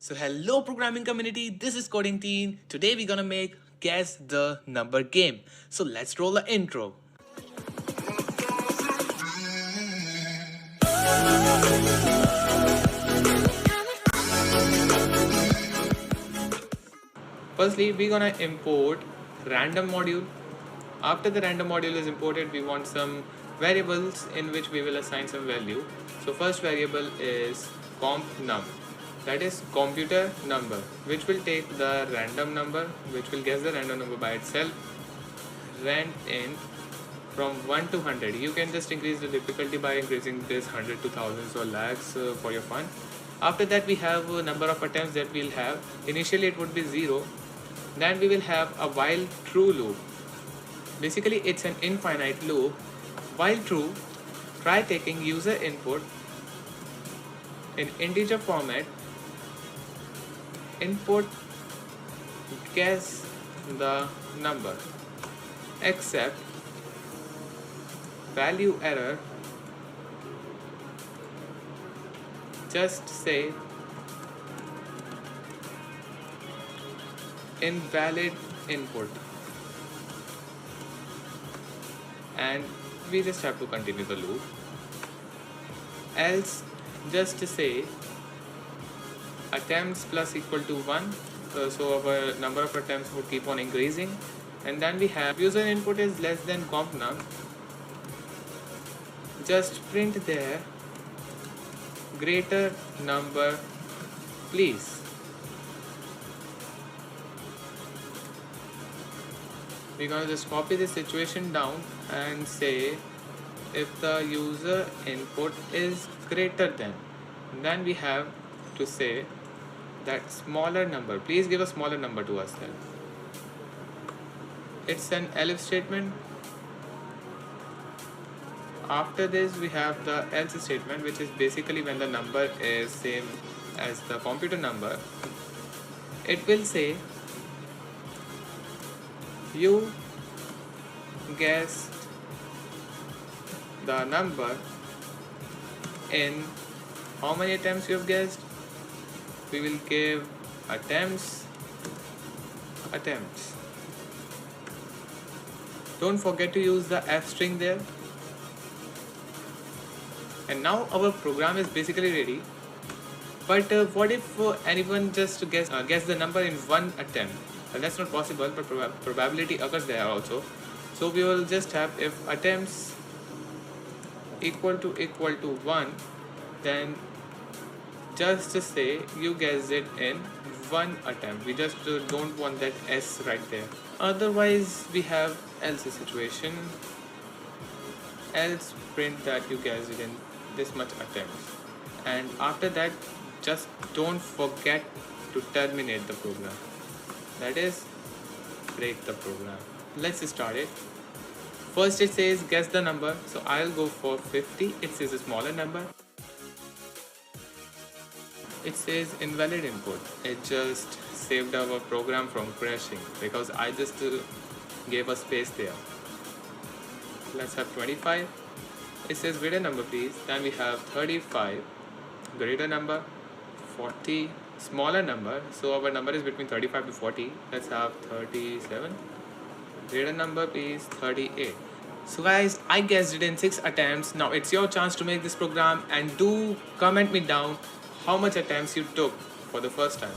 So hello programming community, this is Coding Teen. Today we're gonna make guess the number game. So let's roll the intro. Firstly, we're gonna import random module. After the random module is imported, we want some variables in which we will assign some value. So first variable is comp num, that is computer number, which will take the random number, which will guess the random number by itself. Rand in from 1 to 100. You can just increase the difficulty by increasing this 100 to thousands or lakhs for your fun. After that, we have a number of attempts that we'll have. Initially it would be 0. Then we will have a while true loop. Basically it's an infinite loop. While true, try taking user input in integer format, input guess the number, except value error, just say invalid input, and we just have to continue the loop. Else just say attempts plus equal to 1, so our number of attempts would keep on increasing. And then we have user input is less than comp num, just print there greater number please. We're gonna just copy this situation down and say if the user input is greater than, then we have to say that smaller number, please give a smaller number to us then. It's an elif statement. After this we have the else statement, which is basically when the number is same as the computer number. It will say you guessed the number in how many attempts you have guessed. We will give attempts. Don't forget to use the f string there. And now our program is basically ready. But what if anyone just guess the number in one attempt? Well, that's not possible, but probability occurs there also. So we will just have if attempts equal to 1, then just say you guessed it in one attempt. We just don't want that s right there. Otherwise we have else situation. Else print that you guessed it in this much attempts, and after that just don't forget to terminate the program, that is break the program. Let's start it. First it says guess the number, so I'll go for 50. It says a smaller number. It says invalid input. It just saved our program from crashing because I just gave a space there. Let's have 25. It says greater number please. Then we have 35, greater number, 40, smaller number. So our number is between 35 to 40. Let's have 37, greater number please, 38. So guys, I guessed it in 6 attempts. Now it's your chance to make this program, and do comment me down how much attempts you took for the first time.